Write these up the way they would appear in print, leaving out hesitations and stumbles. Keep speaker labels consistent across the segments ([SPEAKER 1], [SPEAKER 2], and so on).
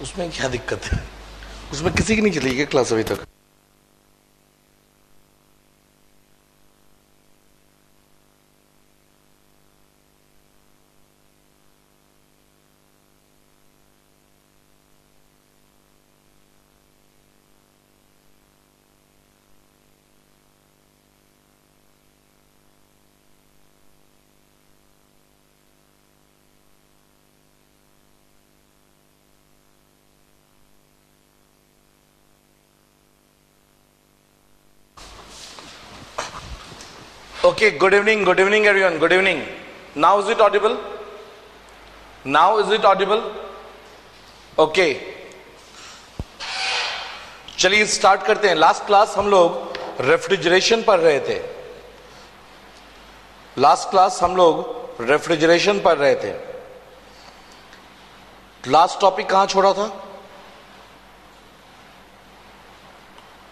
[SPEAKER 1] उसमें क्या दिक्कत है? उसमें किसी की नहीं चली क्या क्लास अभी तक? Okay, good evening everyone, good evening. Now is it audible? Now is it audible? Okay. चलिए स्टार्ट करते हैं. लास्ट क्लास हम लोग रेफ्रिजरेशन पढ़ रहे थे. लास्ट क्लास हम लोग रेफ्रिजरेशन पढ़ रहे थे. लास्ट टॉपिक कहां छोड़ा था?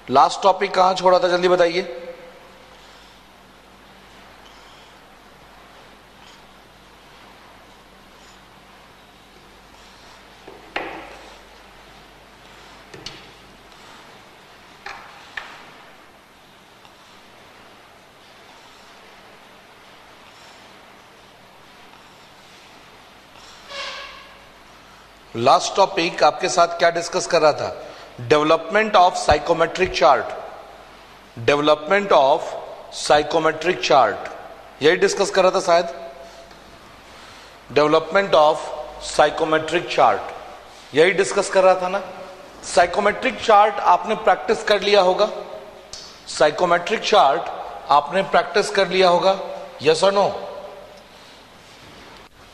[SPEAKER 1] लास्ट टॉपिक कहां छोड़ा था, जल्दी बताइए. लास्ट टॉपिक आपके साथ क्या डिस्कस कर रहा था? Development of psychometric chart. Development of psychometric chart यही डिस्कस कर रहा था शायद. डेवलपमेंट ऑफ साइकोमेट्रिक चार्ट यही डिस्कस कर रहा था ना. साइकोमेट्रिक चार्ट आपने प्रैक्टिस कर लिया होगा. साइकोमेट्रिक चार्ट आपने प्रैक्टिस कर लिया होगा. यस और नो?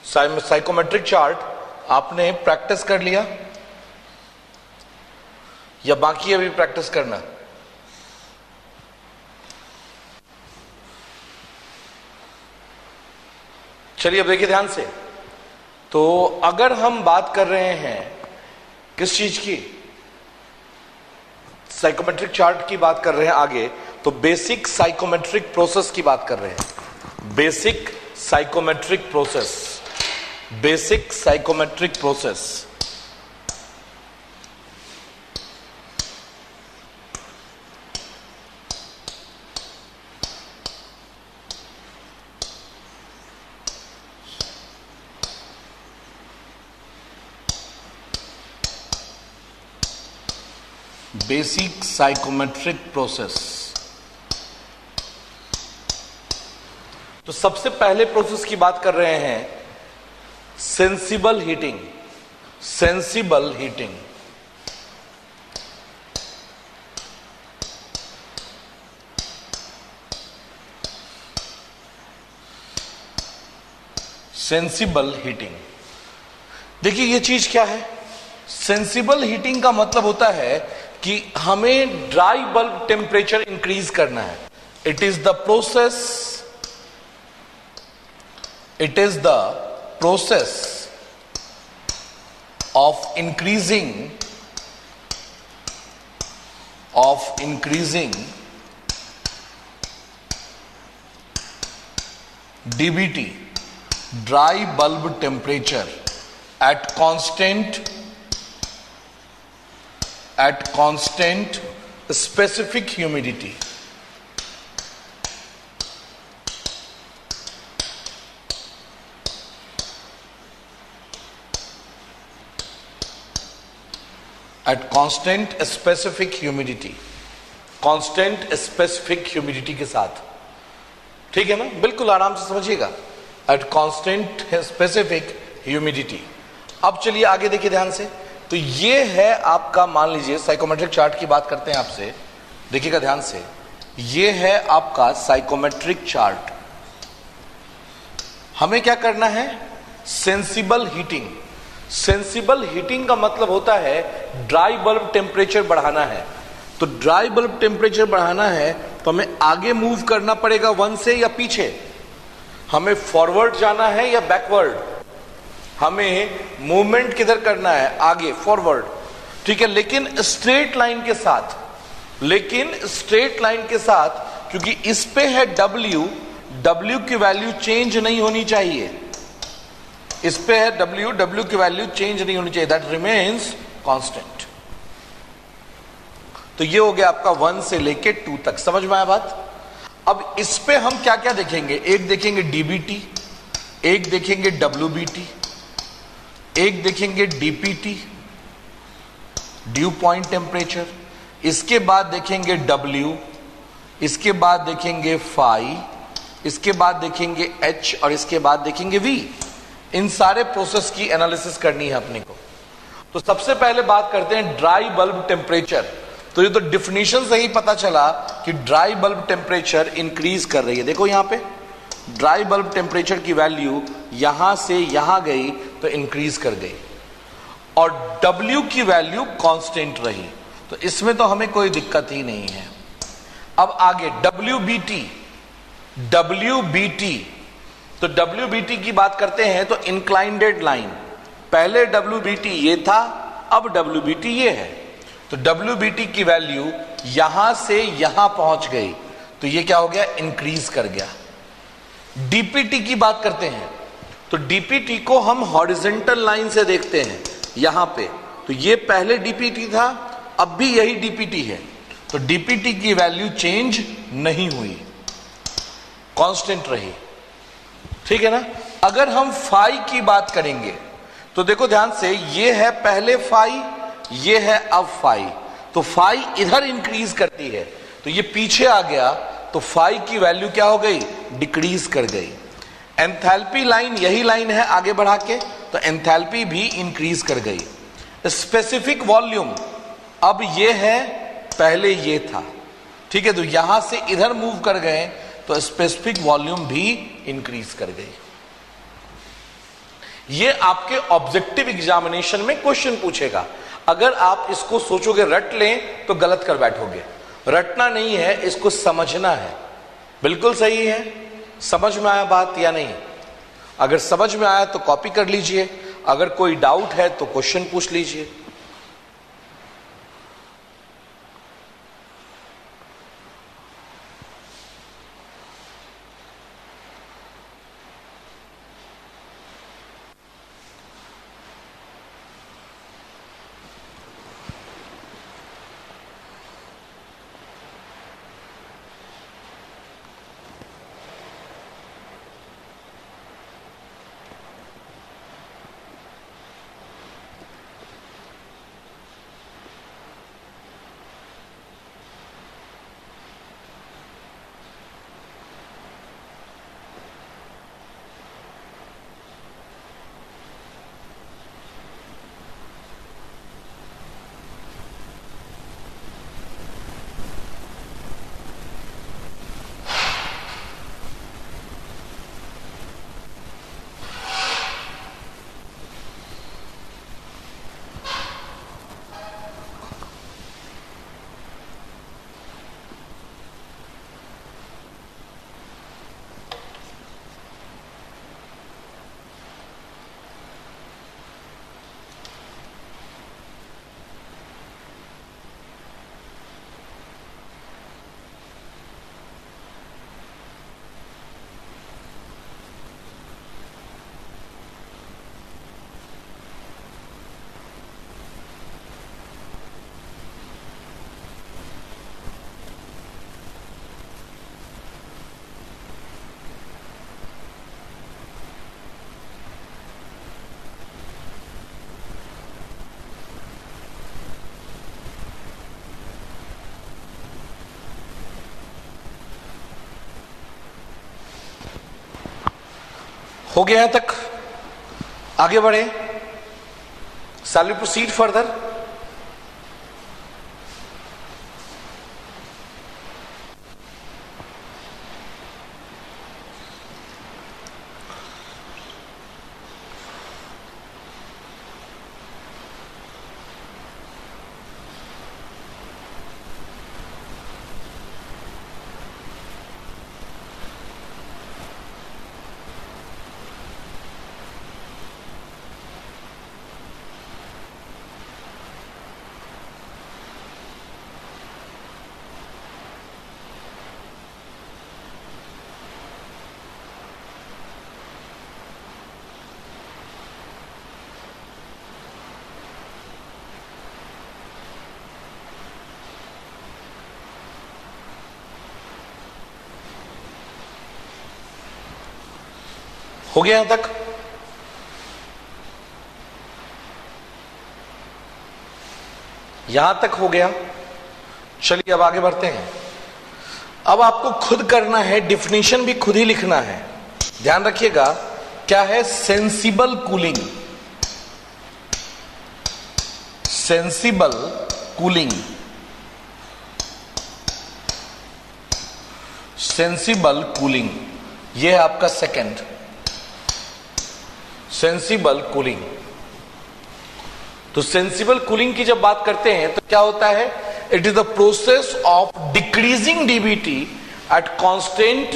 [SPEAKER 1] साइकोमेट्रिक चार्ट आपने प्रैक्टिस कर लिया या बाकी अभी प्रैक्टिस करना? चलिए अब देखिए ध्यान से. तो अगर हम बात कर रहे हैं किस चीज की, साइकोमेट्रिक चार्ट की बात कर रहे हैं आगे, तो बेसिक साइकोमेट्रिक प्रोसेस की बात कर रहे हैं. Basic psychometric process. Basic psychometric process. Basic psychometric process. तो सबसे पहले प्रोसेस की बात कर रहे हैं sensible heating. Sensible heating. Sensible heating. देखिए ये चीज क्या है. सेंसिबल हीटिंग का मतलब होता है कि हमें ड्राई बल्ब टेम्परेचर इंक्रीज करना है. It is the process. It is the process of increasing DBT, dry bulb temperature at constant specific humidity. At constant specific humidity. Constant specific humidity के साथ. ठीक है ना, बिल्कुल आराम से समझिएगा. At constant specific humidity. अब चलिए आगे देखिए ध्यान से. तो ये है आपका, मान लीजिए साइकोमेट्रिक चार्ट की बात करते हैं आपसे. देखिएगा ध्यान से. ये है आपका साइकोमेट्रिक चार्ट. हमें क्या करना है? Sensible heating. सेंसिबल हीटिंग का मतलब होता है ड्राई बल्ब टेम्परेचर बढ़ाना है. तो ड्राई बल्ब टेम्परेचर बढ़ाना है तो हमें आगे मूव करना पड़ेगा 1 से या पीछे. हमें फॉरवर्ड जाना है या बैकवर्ड. हमें मूवमेंट किधर करना है? आगे, फॉरवर्ड. ठीक है, लेकिन स्ट्रेट लाइन के साथ. लेकिन स्ट्रेट लाइन के साथ, क्योंकि इस पे है W. W की वैल्यू चेंज नहीं होनी चाहिए. इस पे है W. W की वैल्यू चेंज नहीं होनी चाहिए. That remains constant. तो ये हो गया आपका 1 से लेके 2 तक। समझ में आया बात? अब इस पे हम क्या क्या देखेंगे? एक देखेंगे डीबीटी, एक देखेंगे डब्ल्यूबीटी, एक देखेंगे डीपीटी, ड्यू पॉइंट टेम्परेचर, इसके बाद देखेंगे डब्ल्यू, इसके बाद देखेंगे फाई, इसके बाद देखेंगे एच और इसके बाद देखेंगे वी। इन सारे प्रोसेस की एनालिसिस करनी है अपने को। तो सबसे पहले बात करते हैं ड्राई बल्ब टेम्परेचर। तो ये तो डिफिनीशन से ही पता चला कि ड्राई बल्ब टेम्परेचर इंक्रीज कर रही है। देखो यहां पे ड्राई बल्ब टेम्परेचर की वैल्यू यहां से यहां गई तो इंक्रीज कर गई, और W की वैल्यू कांस्टेंट रही। तो इसमें तो हमें कोई दिक्कत ही नहीं है। अब आगे WBT, WBT, तो WBT की बात करते हैं तो इंक्लाइंडेड लाइन, पहले WBT ये था, अब WBT ये है। तो WBT की वैल्यू यहां से यहां पहुंच गई तो ये क्या हो गया? इंक्रीज कर गया। DPT की बात करते हैं तो DPT को हम हॉरिजॉन्टल लाइन से देखते हैं यहां पे। तो ये पहले DPT था, अब भी यही DPT है। तो DPT की वैल्यू चेंज नहीं हुई, कांस्टेंट रही। ठीक है ना? अगर हम फाई की बात करेंगे तो देखो ध्यान से, ये है पहले फाई, ये है अब फाई। तो फाई इधर इंक्रीज करती है तो ये पीछे आ गया, तो फाई की वैल्यू क्या हो गई? डिक्रीज कर गई। एंथैल्पी लाइन यही लाइन है आगे बढ़ा के, तो एंथैल्पी भी इंक्रीज कर गई। स्पेसिफिक वॉल्यूम अब ये है, पहले ये था। ठीक है, तो यहां से इधर मूव कर गए तो स्पेसिफिक वॉल्यूम भी इंक्रीज कर गई। ये आपके ऑब्जेक्टिव एग्जामिनेशन में क्वेश्चन पूछेगा। अगर आप इसको सोचोगे रट लें तो गलत कर बैठोगे। रटना नहीं है, इसको समझना है। बिल्कुल सही है। समझ में आया बात या नहीं? अगर समझ में आया तो कॉपी कर लीजिए, अगर कोई डाउट है तो क्वेश्चन पूछ लीजिए। हो गया यहां तक? आगे बढ़े। Shall we proceed further? हो गया यहां तक? यहां तक हो गया। चलिए अब आगे बढ़ते हैं। अब आपको खुद करना है, डिफिनीशन भी खुद ही लिखना है। ध्यान रखिएगा, क्या है sensible cooling. Sensible cooling, sensible cooling, यह है आपका सेकंड। सेंसिबल कूलिंग, तो सेंसिबल कूलिंग की जब बात करते हैं तो क्या होता है? It is the process of decreasing DBT at constant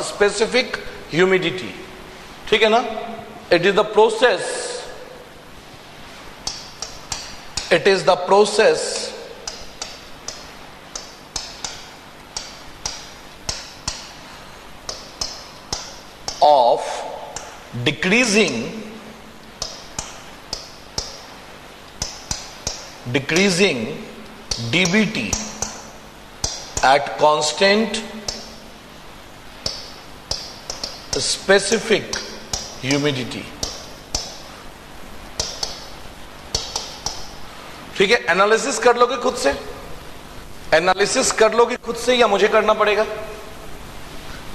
[SPEAKER 1] specific humidity. ठीक है ना? It is the process, it is the process of decreasing dBT at constant specific humidity। ठीक है, एनालिसिस कर लोगे खुद से? एनालिसिस कर लोगे खुद से या मुझे करना पड़ेगा?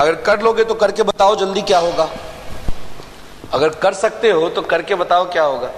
[SPEAKER 1] अगर कर लोगे तो करके बताओ जल्दी क्या होगा। अगर कर सकते हो तो करके बताओ क्या होगा।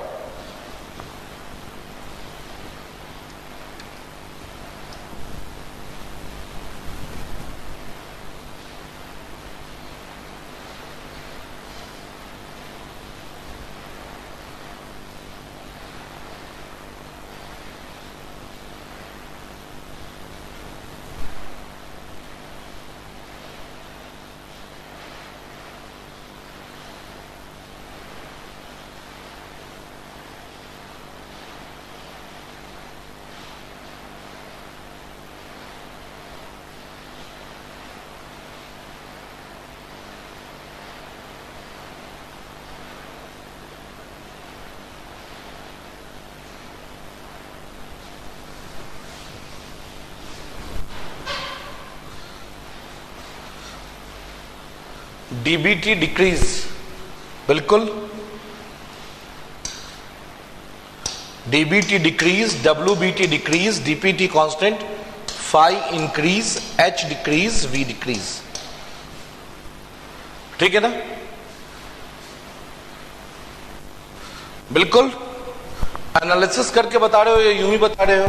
[SPEAKER 1] डीबीटी डिक्रीज, बिल्कुल। DBT decrease, WBT decrease, DPT constant, phi increase, h decrease, v decrease. ठीक है ना? बिल्कुल। एनालिसिस करके बता रहे हो या यूं ही बता रहे हो?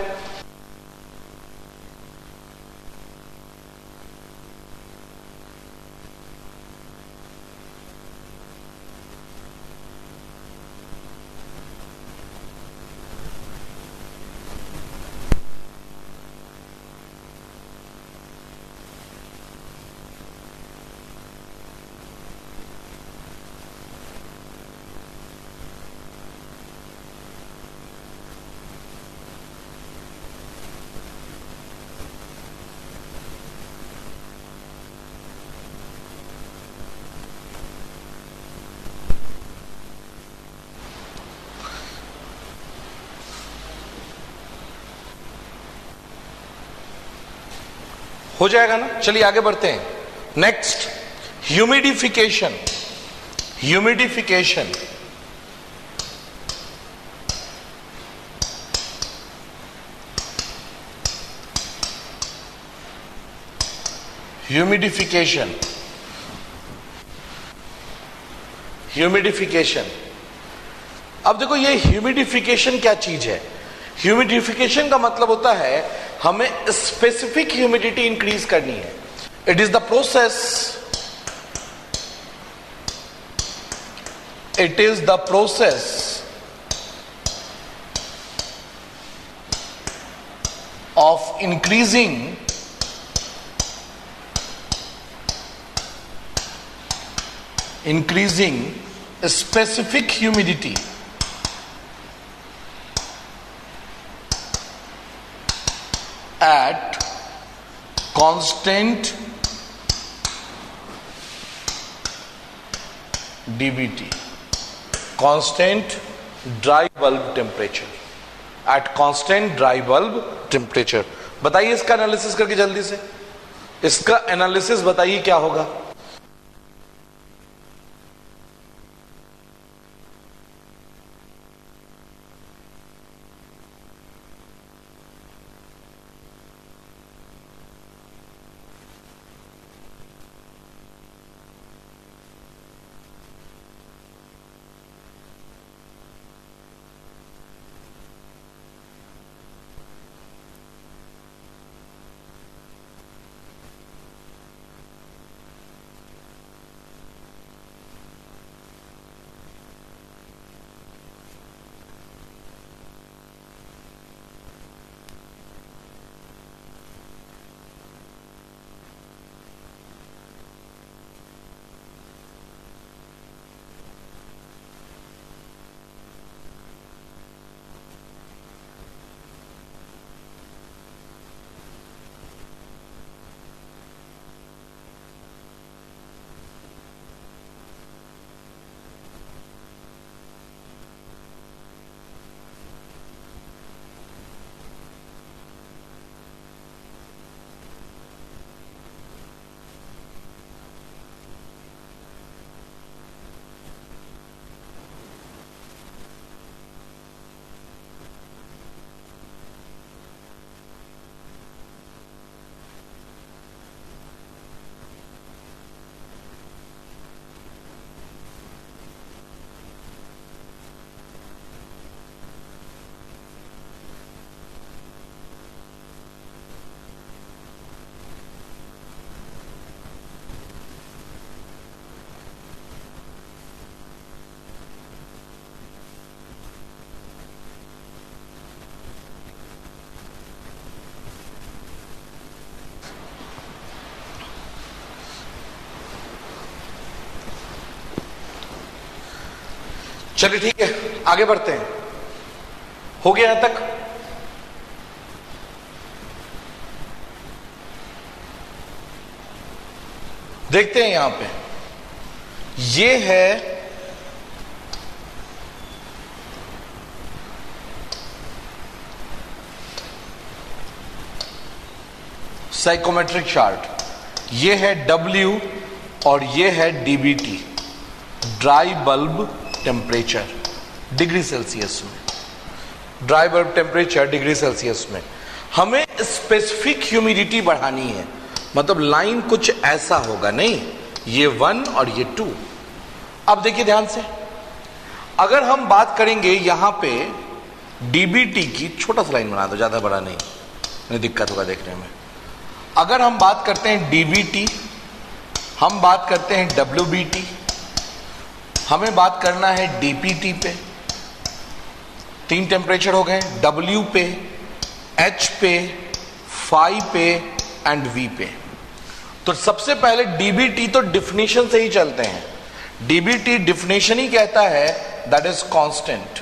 [SPEAKER 1] हो जाएगा ना? चलिए आगे बढ़ते हैं। Next, humidification. Humidification, humidification, humidification. अब देखो ये ह्यूमिडिफिकेशन क्या चीज है? ह्यूमिडिफिकेशन का मतलब होता है हमें स्पेसिफिक ह्यूमिडिटी इंक्रीज करनी है। It is the process, it is the process of increasing specific humidity at constant dBT, constant dry bulb temperature, at constant dry bulb temperature। बताइए इसका एनालिसिस करके जल्दी से, इसका एनालिसिस बताइए क्या होगा। चलिए ठीक है, आगे बढ़ते हैं। हो गया यहां तक? देखते हैं यहां पे, ये है साइकोमेट्रिक चार्ट, ये है W और ये है DBT, dry bulb temperature degree Celsius में, dry bulb temperature degree Celsius में। हमें स्पेसिफिक ह्यूमिडिटी बढ़ानी है, मतलब लाइन कुछ ऐसा होगा, नहीं ये 1 और ये 2। अब देखिए ध्यान से, अगर हम बात करेंगे यहां पे DBT की, छोटा सा लाइन बना दो, ज्यादा बड़ा नहीं दिक्कत होगा देखने में। अगर हम बात करते हैं DBT, हम बात करते हैं WBT, हमें बात करना है DPT पे, 3 टेम्परेचर हो गए, W पे, H पे, phi पे एंड V पे। तो सबसे पहले DBT तो डिफिनेशन से ही चलते हैं। DBT डिफिनेशन ही कहता है दैट इज कांस्टेंट,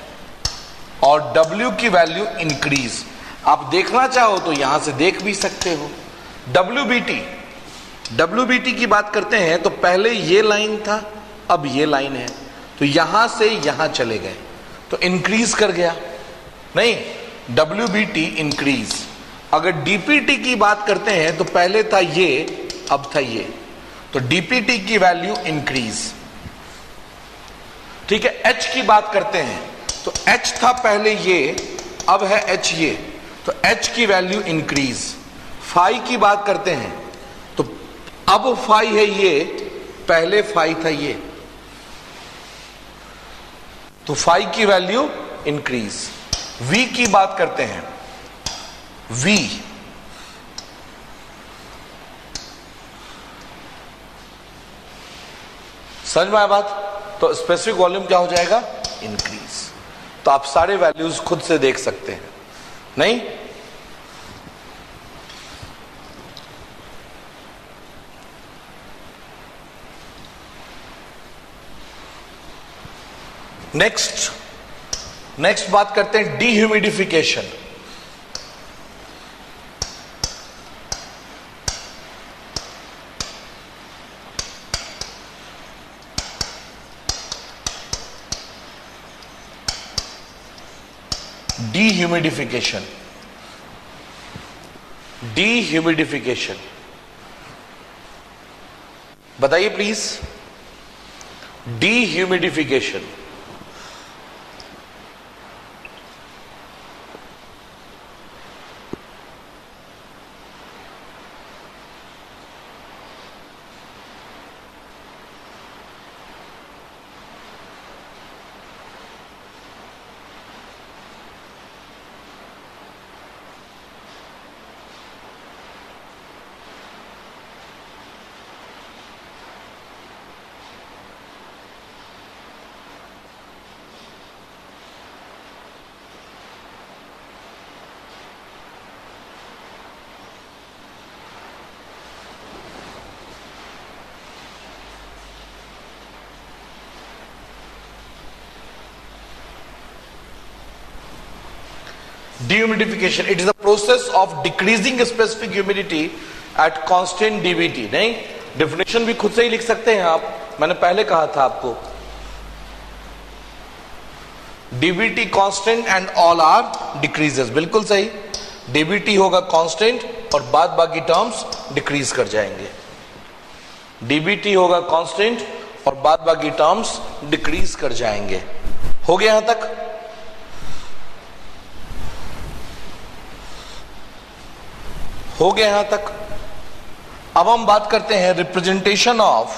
[SPEAKER 1] और W की वैल्यू इंक्रीज। आप देखना चाहो तो यहां से देख भी सकते हो। WBT की बात करते हैं तो पहले ये लाइन था, अब ये लाइन है, तो यहां से यहां चले गए तो इंक्रीज कर गया, नहीं WBT इंक्रीज। अगर DPT की बात करते हैं तो पहले था ये, अब था ये, तो DPT की वैल्यू इंक्रीज। ठीक है, H की बात करते हैं तो H था पहले ये, अब है H ये, तो H की वैल्यू इंक्रीज। phi की बात करते हैं तो अब phi है ये, पहले phi था ये, तो phi की वैल्यू इंक्रीज। V की बात करते हैं, V समझ में आया बात? तो स्पेसिफिक वॉल्यूम क्या हो जाएगा? इंक्रीज। तो आप सारे वैल्यूज खुद से देख सकते हैं, नहीं? नेक्स्ट बात करते हैं डीह्यूमिडिफिकेशन। डीह्यूमिडिफिकेशन बताइए please. Dehumidification Dehumidification, it is the process of decreasing specific humidity at constant DBT। नहीं, डेफिनेशन भी खुद से ही लिख सकते हैं आप, मैंने पहले कहा था आपको, DBT constant and all are decreases, बिल्कुल सही। DBT होगा कांस्टेंट और बाद बाकी टर्म्स डिक्रीज कर जाएंगे। DBT होगा कांस्टेंट और बाद बाकी टर्म्स डिक्रीज कर जाएंगे। हो गया यहां तक? हो गया यहां तक? अब हम बात करते हैं representation of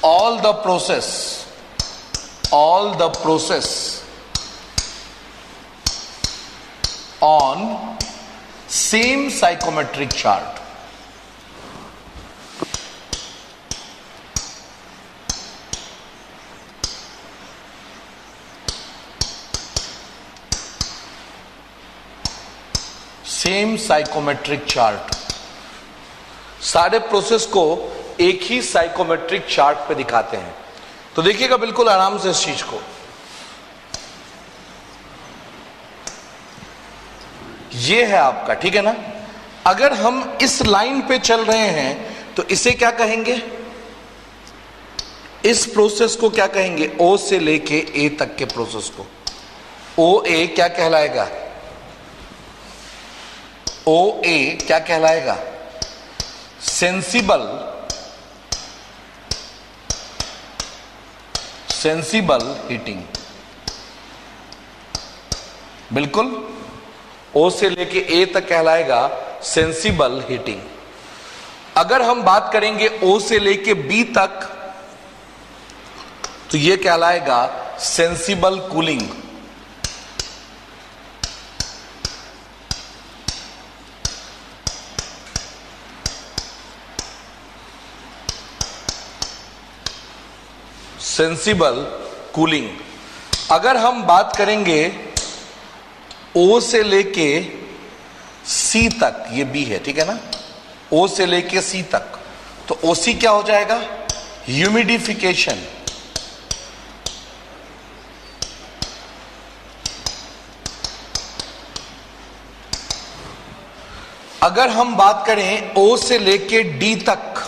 [SPEAKER 1] all the process on same psychometric chart। Same psychometric chart, सारे प्रोसेस को एक ही साइकोमेट्रिक चार्ट पे दिखाते हैं। तो देखिएगा बिल्कुल आराम से इस चीज को, ये है आपका, ठीक है ना। अगर हम इस लाइन पे चल रहे हैं तो इसे क्या कहेंगे, इस प्रोसेस को क्या कहेंगे, ओ से लेके ए तक के प्रोसेस को ओ ए क्या कहलाएगा, ओ ए क्या कहलाएगा, सेंसिबल हीटिंग। बिल्कुल ओ से लेके ए तक कहलाएगा सेंसिबल हीटिंग। अगर हम बात करेंगे ओ से लेके बी तक तो ये कहलाएगा सेंसिबल कूलिंग। Sensible cooling. अगर हम बात करेंगे ओ से लेके सी तक, ये बी है, ठीक है ना, ओ से लेके सी तक, तो ओसी क्या हो जाएगा, ह्यूमिडिफिकेशन। अगर हम बात करें ओ से लेके डी तक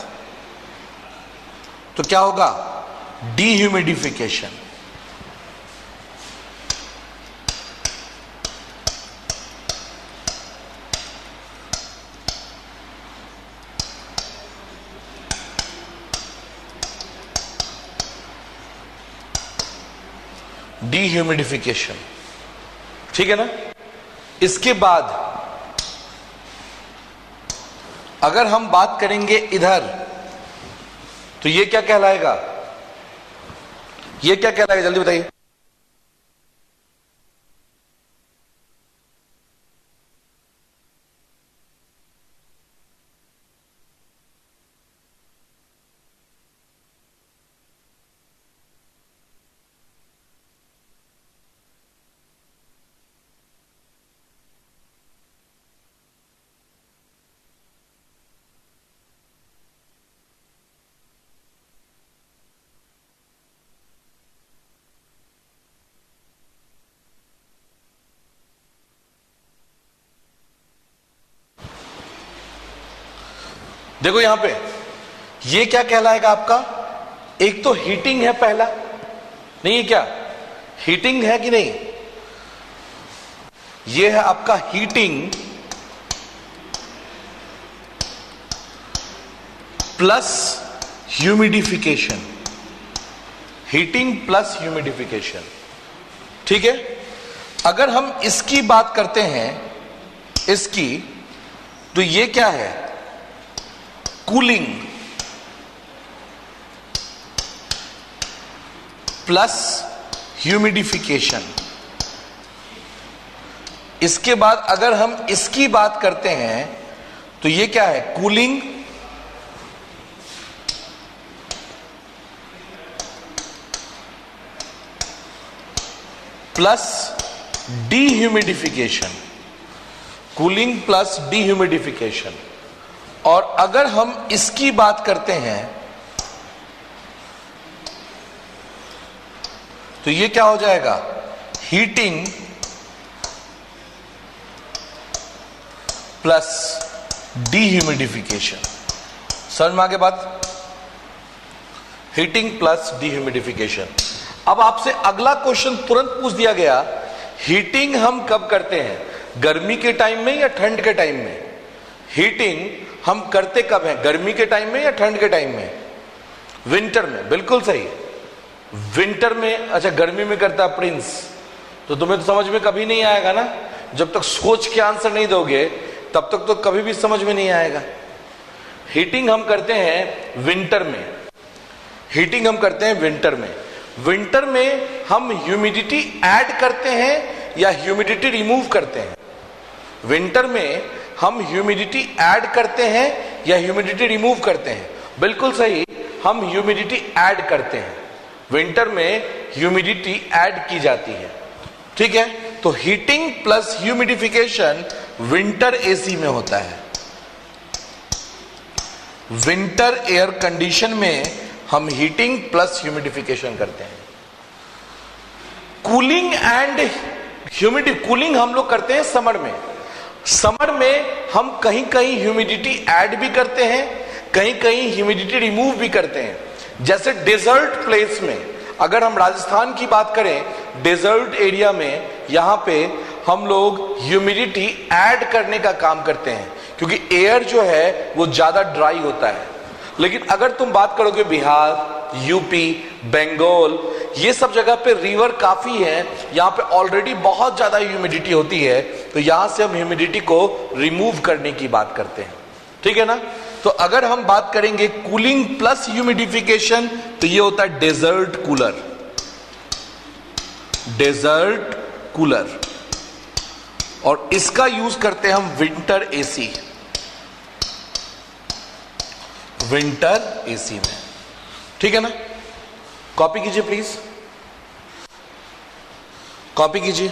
[SPEAKER 1] तो क्या होगा, डीह्यूमिडिफिकेशन। डीह्यूमिडिफिकेशन, ठीक है ना। इसके बाद अगर हम बात करेंगे इधर तो ये क्या कहलाएगा, ये क्या कहलाएगा, जल्दी बताइए। देखो यहां पे ये क्या कहलाएगा आपका, एक तो हीटिंग है पहला, नहीं है क्या, हीटिंग है कि नहीं, ये है आपका heating plus humidification, heating plus humidification, ठीक है। अगर हम इसकी बात करते हैं, इसकी, तो ये क्या है, कूलिंग प्लस ह्यूमिडिफिकेशन। इसके बाद अगर हम इसकी बात करते हैं तो ये क्या है, cooling plus dehumidification, cooling plus dehumidification. और अगर हम इसकी बात करते हैं तो ये क्या हो जाएगा, हीटिंग प्लस डीह्यूमिडिफिकेशन। समझ में आ गई बात, हीटिंग प्लस डीह्यूमिडिफिकेशन। अब आपसे अगला क्वेश्चन तुरंत पूछ दिया गया, हीटिंग हम कब करते हैं, गर्मी के टाइम में या ठंड के टाइम में। हीटिंग हम करते कब हैं, गर्मी के टाइम में या ठंड के टाइम में, विंटर में, बिल्कुल सही, विंटर में। अच्छा गर्मी में करता है प्रिंस, तो तुम्हें तो समझ में कभी नहीं आएगा ना, जब तक सोच के आंसर नहीं दोगे तब तक तो कभी भी समझ में नहीं आएगा। हीटिंग हम करते हैं विंटर में, हीटिंग हम करते हैं विंटर में। विंटर में हम ह्यूमिडिटी ऐड करते हैं या ह्यूमिडिटी रिमूव करते हैं, विंटर में हम ह्यूमिडिटी ऐड करते हैं या ह्यूमिडिटी रिमूव करते हैं, बिल्कुल सही, हम ह्यूमिडिटी ऐड करते हैं। विंटर में ह्यूमिडिटी ऐड की जाती है, ठीक है। तो heating plus humidification winter AC में होता है। विंटर एयर कंडीशन में हम हीटिंग प्लस ह्यूमिडिफिकेशन करते हैं। कूलिंग एंड ह्यूमिडिटी, कूलिंग हम लोग करते हैं समर में। समर में हम कहीं कहीं ह्यूमिडिटी ऐड भी करते हैं, कहीं कहीं ह्यूमिडिटी रिमूव भी करते हैं। जैसे डेजर्ट प्लेस में, अगर हम राजस्थान की बात करें, डेजर्ट एरिया में यहां पे हम लोग ह्यूमिडिटी ऐड करने का काम करते हैं, क्योंकि एयर जो है वो ज्यादा ड्राई होता है। लेकिन अगर तुम बात करोगे बिहार, यूपी, बंगाल, ये सब जगह पे रिवर काफी है, यहां पे ऑलरेडी बहुत ज्यादा ह्यूमिडिटी होती है, तो यहां से हम ह्यूमिडिटी को रिमूव करने की बात करते हैं। ठीक है ना? तो अगर हम बात करेंगे कूलिंग प्लस ह्यूमिडिफिकेशन, तो ये होता है डेजर्ट कूलर। डेजर्ट कूलर, और इसका यूज करते हैं हम विंटर एसी। विंटर एसी में, ठीक है ना? कॉपी कीजिए प्लीज, कॉपी कीजिए।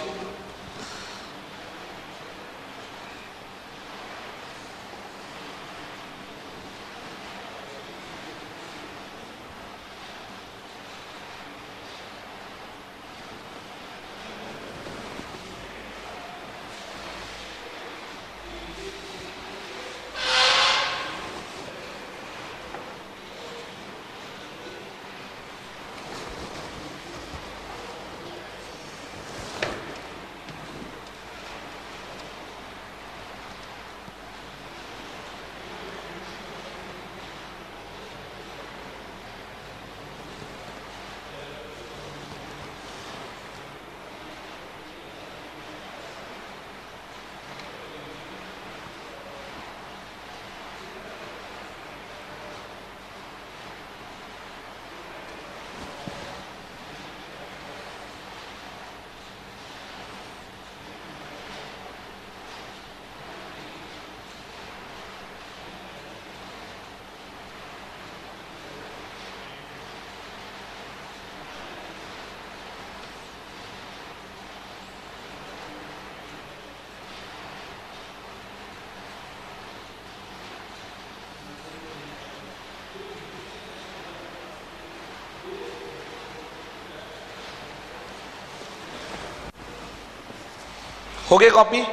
[SPEAKER 1] हो गए कॉपी?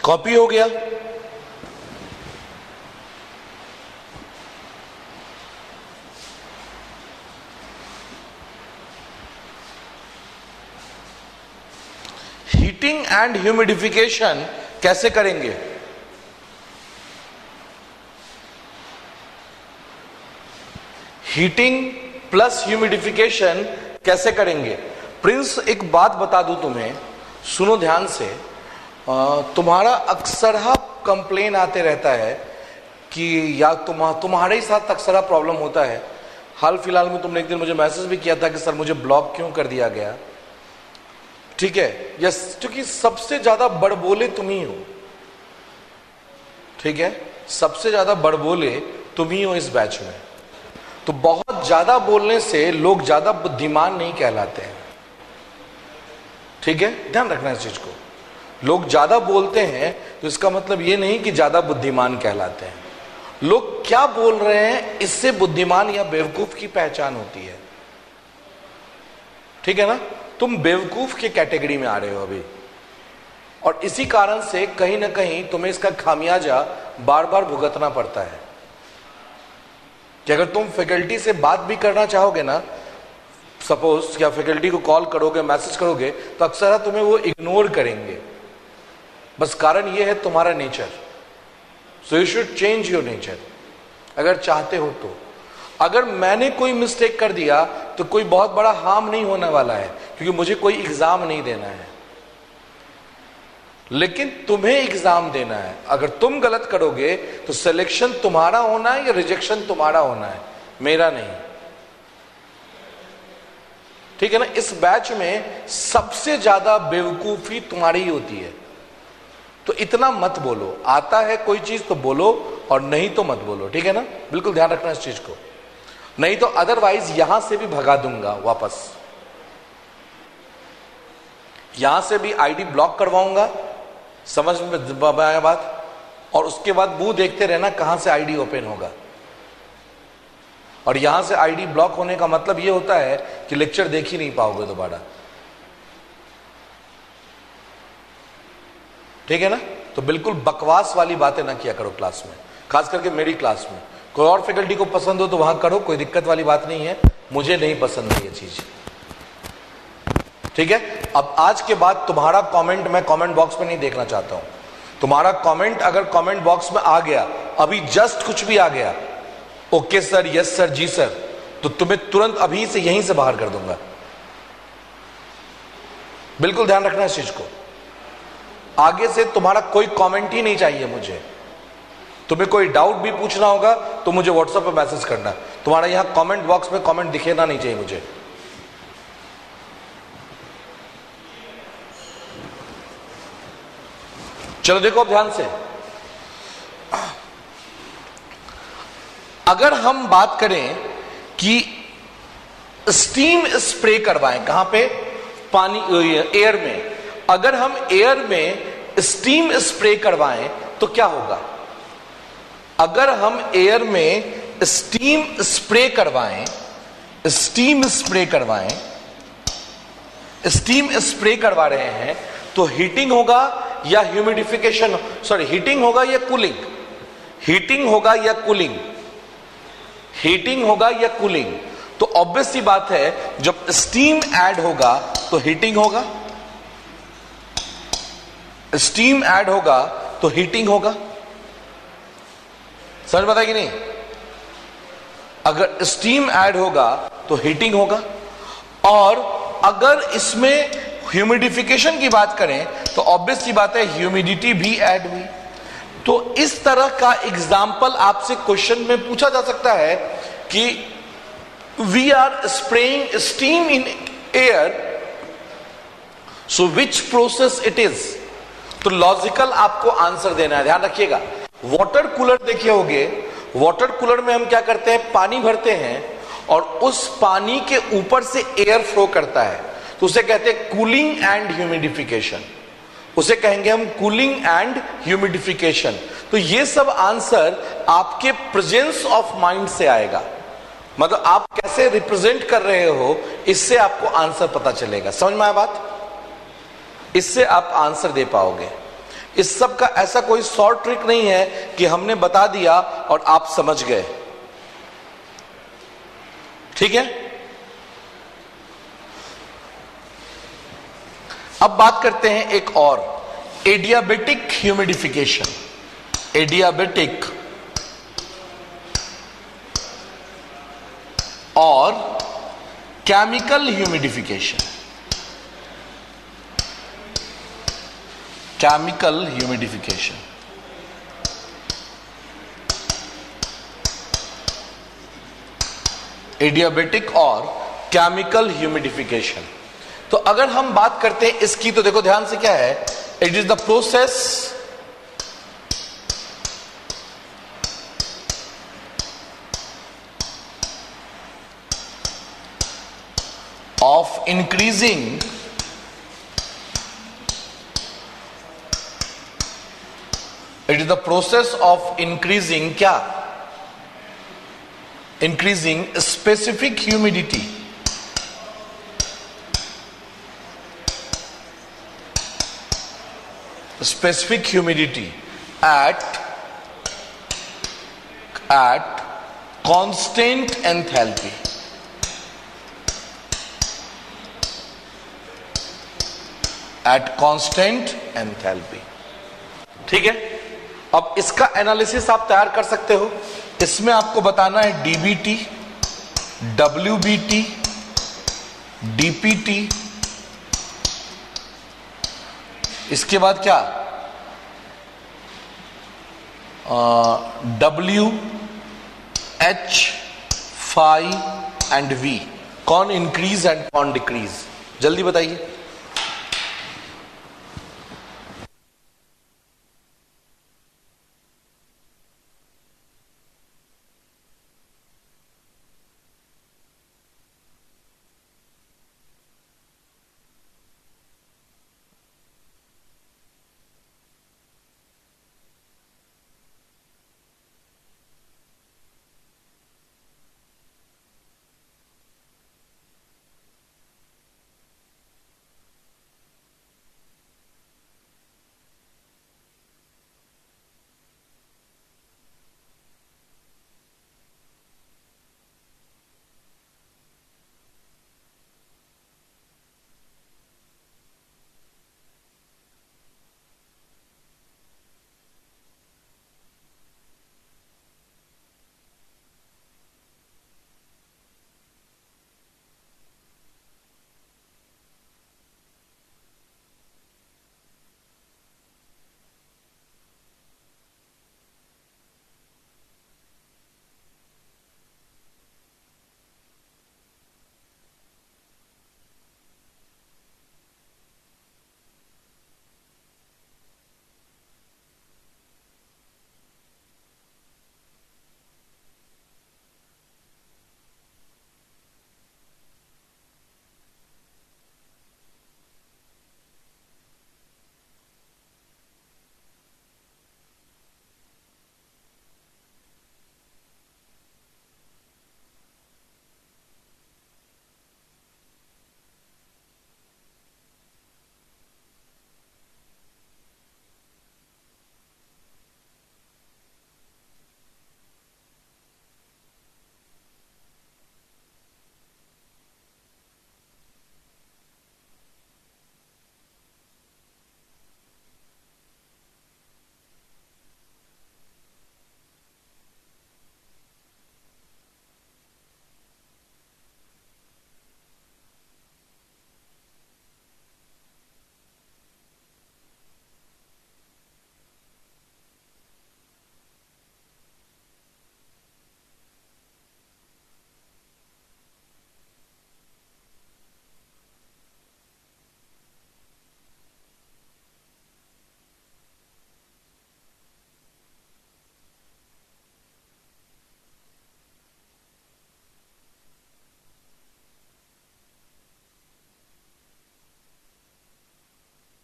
[SPEAKER 1] कॉपी हो गया? हीटिंग एंड ह्यूमिडिफिकेशन कैसे करेंगे? हीटिंग प्लस ह्यूमिडिफिकेशन कैसे करेंगे? प्रिंस, एक बात बता दूं तुम्हें, सुनो ध्यान से। तुम्हारा अक्सरहा कंप्लेन आते रहता है कि या तुम्हारे ही साथ अक्सरहा प्रॉब्लम होता है। हाल फिलहाल में तुमने एक दिन मुझे मैसेज भी किया था कि सर मुझे ब्लॉक क्यों कर दिया गया। ठीक है, यस, क्योंकि सबसे ज्यादा बड़बोले तुम ही हो। ठीक है, सबसे ज्यादा बड़बोले तुम ही हो इस बैच में। तो बहुत ज्यादा बोलने से लोग ज्यादा बुद्धिमान नहीं कहलाते हैं। ठीक है, ध्यान रखना इस चीज को। लोग ज्यादा बोलते हैं तो इसका मतलब ये नहीं कि ज्यादा बुद्धिमान कहलाते हैं। लोग क्या बोल रहे हैं इससे बुद्धिमान या बेवकूफ की पहचान होती है। ठीक है ना? तुम बेवकूफ के कैटेगरी में आ रहे हो अभी, और इसी कारण से कहीं ना कहीं तुम्हें इसका खामियाजा बार बार भुगतना पड़ता है कि अगर तुम फैकल्टी से बात भी करना चाहोगे ना, सपोज या फैकल्टी को कॉल करोगे, मैसेज करोगे, तो अक्सर तुम्हें वो इग्नोर करेंगे। बस कारण ये है तुम्हारा nature. So you should change your nature अगर चाहते हो तो। अगर मैंने कोई मिस्टेक कर दिया तो कोई बहुत बड़ा हार्म नहीं होने वाला है, क्योंकि मुझे कोई एग्जाम नहीं देना है, लेकिन तुम्हें एग्जाम देना है। अगर तुम गलत करोगे तो सिलेक्शन तुम्हारा होना है या रिजेक्शन तुम्हारा होना है, मेरा नहीं। ठीक है ना? इस बैच में सबसे ज्यादा बेवकूफी तुम्हारी ही होती है। तो इतना मत बोलो, आता है कोई चीज तो बोलो और नहीं तो मत बोलो। ठीक है ना? बिल्कुल ध्यान रखना इस चीज को, नहीं तो अदरवाइज यहां से भी भगा दूंगा वापस, यहां से भी आईडी ब्लॉक करवाऊंगा। समझ में आया बात? और उसके बाद मुंह देखते रहना कहां से आईडी ओपन होगा। और यहां से आईडी ब्लॉक होने का मतलब यह होता है कि लेक्चर देख ही नहीं पाओगे दोबारा। ठीक है ना? तो बिल्कुल बकवास वाली बातें ना किया करो क्लास में, खास करके मेरी क्लास में। कोई और फैकल्टी को पसंद हो तो वहां करो, कोई दिक्कत वाली बात नहीं है, मुझे नहीं पसंद है ये चीज। ठीक है? अब आज के बाद तुम्हारा कमेंट मैं कमेंट बॉक्स में नहीं देखना चाहता हूं। तुम्हारा कमेंट अगर कमेंट बॉक्स में आ गया, अभी जस्ट कुछ भी आ गया, ओके सर, यस सर, जी सर, तो तुम्हें तुरंत अभी से यहीं से बाहर कर दूंगा। बिल्कुल ध्यान रखना इस चीज को। आगे से तुम्हारा कोई कमेंट ही नहीं चाहिए मुझे। तुम्हें कोई डाउट भी पूछना होगा तो मुझे व्हाट्सएप पे मैसेज करना। तुम्हारा यहां कमेंट बॉक्स में कमेंट दिखेना नहीं चाहिए मुझे। चलो देखो अब ध्यान से, अगर हम बात करें कि स्टीम स्प्रे करवाएं, कहां पे? पानी, एयर में। अगर हम एयर में स्टीम स्प्रे करवाएं तो क्या होगा? अगर हम एयर में स्टीम स्प्रे करवाएं, स्टीम स्प्रे करवाएं, स्टीम स्प्रे करवा रहे हैं तो हीटिंग होगा या ह्यूमिडिफिकेशन, सॉरी हीटिंग होगा या कूलिंग? हीटिंग होगा या कूलिंग? हीटिंग होगा या कूलिंग? तो ऑब्वियस सी बात है, जब स्टीम ऐड होगा तो हीटिंग होगा, स्टीम ऐड होगा तो हीटिंग होगा। समझ पता कि नहीं? अगर स्टीम ऐड होगा तो हीटिंग होगा, और अगर इसमें ह्यूमिडिफिकेशन की बात करें तो ऑब्वियस सी बात है ह्यूमिडिटी भी ऐड हुई। तो इस तरह का एग्जाम्पल आपसे क्वेश्चन में पूछा जा सकता है कि we are spraying steam in air, so which process it is? तो लॉजिकल आपको आंसर देना है, ध्यान रखिएगा। वाटर कूलर देखे होंगे, वाटर कूलर में हम क्या करते हैं? पानी भरते हैं और उस पानी के ऊपर से एयर फ्लो करता है, तो उसे कहते हैं कूलिंग एंड ह्यूमिडिफिकेशन। उसे कहेंगे हम कूलिंग एंड ह्यूमिडिफिकेशन। तो ये सब आंसर आपके प्रेजेंस ऑफ माइंड से आएगा, मतलब आप कैसे रिप्रेजेंट कर रहे हो, इससे आपको आंसर पता चलेगा। समझ में आया बात? इससे आप आंसर दे पाओगे। इस सब का ऐसा कोई शॉर्ट ट्रिक नहीं है कि हमने बता दिया और आप समझ गए। ठीक है? अब बात करते हैं एक और, एडियाबेटिक ह्यूमिडिफिकेशन। एडियाबेटिक और chemical humidification. Chemical humidification, adiabatic और केमिकल ह्यूमिडिफिकेशन। तो अगर हम बात करते हैं इसकी, तो देखो ध्यान से क्या है, it is the process of increasing the process of increasing क्या? Increasing specific humidity. Specific humidity at constant enthalpy. At constant enthalpy. ठीक है, अब इसका एनालिसिस आप तैयार कर सकते हो। इसमें आपको बताना है डीबीटी, डब्ल्यूबीटी, डीपीटी, इसके बाद क्या डब्ल्यू, एच, फाई एंड वी। कौन इंक्रीज एंड कौन डिक्रीज? जल्दी बताइए।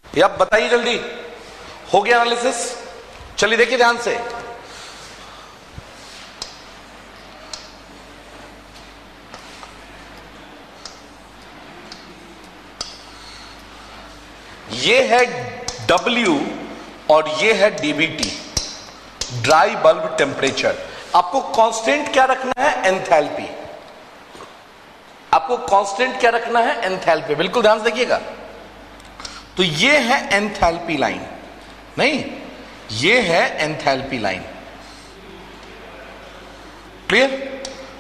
[SPEAKER 1] ये आप बताइए जल्दी। हो गया एनालिसिस? चलिए देखिए ध्यान से। ये है W और ये है डीबीटी, ड्राई बल्ब टेम्परेचर। आपको कांस्टेंट क्या रखना है? एंथैल्पी। आपको कांस्टेंट क्या रखना है? एंथैल्पी। बिल्कुल ध्यान से देखिएगा। तो ये है एंथैल्पी लाइन, नहीं ये है एंथैल्पी लाइन। क्लियर?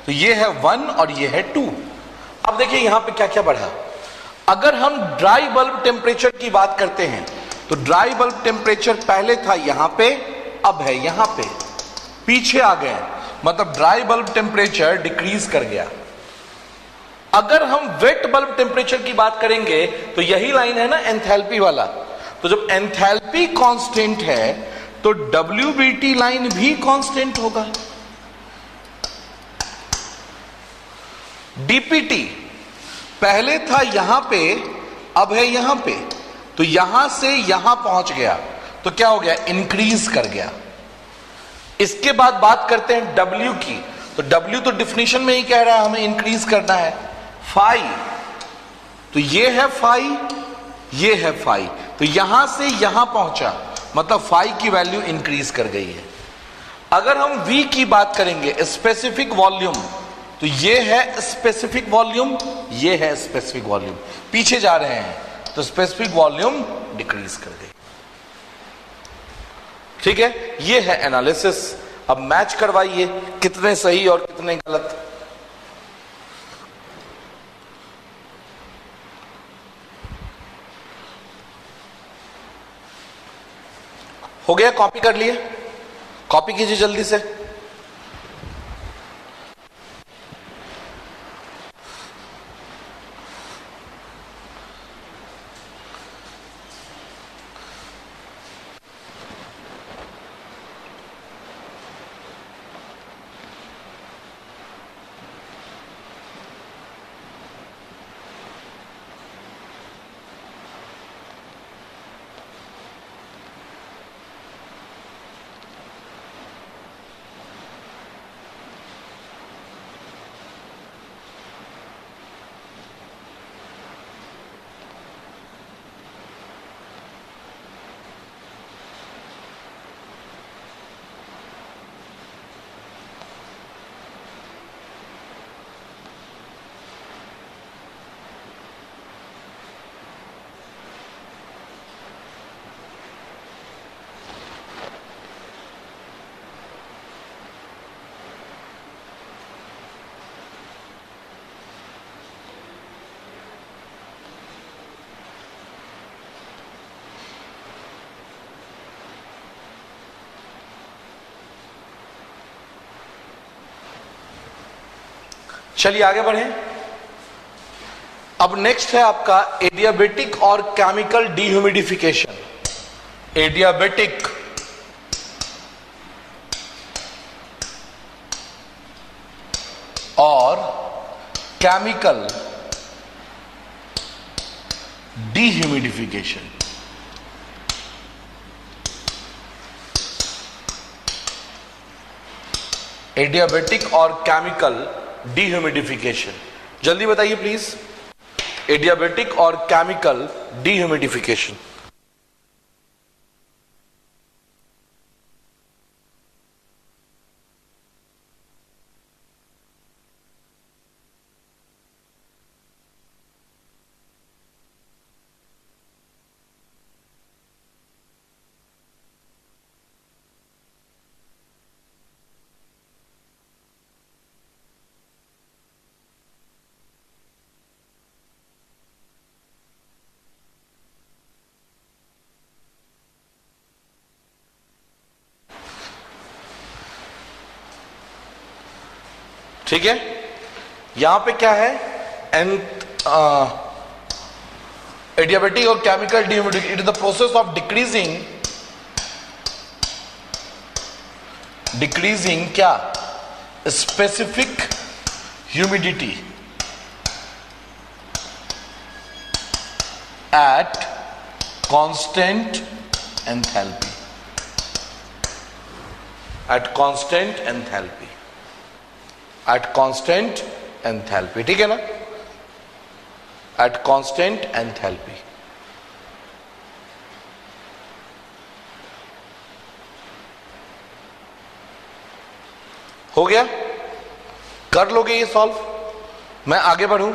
[SPEAKER 1] तो ये है 1 और ये है 2। अब देखिए यहां पे क्या क्या बढ़ा। अगर हम ड्राई बल्ब टेम्परेचर की बात करते हैं तो ड्राई बल्ब टेम्परेचर पहले था यहां पे, अब है यहां पे, पीछे आ गए, मतलब ड्राई बल्ब टेम्परेचर डिक्रीज कर गया। अगर हम वेट बल्ब टेम्परेचर की बात करेंगे तो यही लाइन है ना एंथैल्पी वाला। तो जब एंथैल्पी कांस्टेंट है तो WBT लाइन भी कांस्टेंट होगा। DPT पहले था यहां पे, अब है यहां पे, तो यहां से यहां पहुंच गया तो क्या हो गया? इंक्रीज कर गया। इसके बाद बात करते हैं W की। तो W तो डिफिनीशन में ही कह रहा है हमें इंक्रीज करना है। फाई, तो ये है फाई, ये है फाई, तो यहां से यहां पहुंचा, मतलब फाई की वैल्यू इंक्रीज कर गई है। अगर हम V की बात करेंगे, स्पेसिफिक वॉल्यूम, तो ये है स्पेसिफिक वॉल्यूम, ये है स्पेसिफिक वॉल्यूम, पीछे जा रहे हैं, तो स्पेसिफिक वॉल्यूम डिक्रीज कर गई। ठीक है, ये है एनालिसिस। अब मैच करवाइए कितने सही और कितने गलत। हो गया, कॉपी कर लिए, कॉपी कीजिए जल्दी से। चलिए आगे बढ़े। अब नेक्स्ट है आपका एडियाबेटिक और केमिकल डिह्यूमिडिफिकेशन। एडियाबेटिक और केमिकल डिह्यूमिडिफिकेशन। एडियाबेटिक और केमिकल डिह्यूमिडिफिकेशन, जल्दी बताइए प्लीज। एडियाबेटिक और केमिकल डिह्यूमिडिफिकेशन। ठीक है, यहां पे क्या है, एडियाबेटिक और chemical dehumidification, it is the process of decreasing क्या, specific humidity at constant enthalpy, at constant enthalpy, at constant enthalpy. ठीक है ना, एट कांस्टेंट एंथैल्पी। हो गया, कर लोगे ये सॉल्व, मैं आगे बढ़ूं।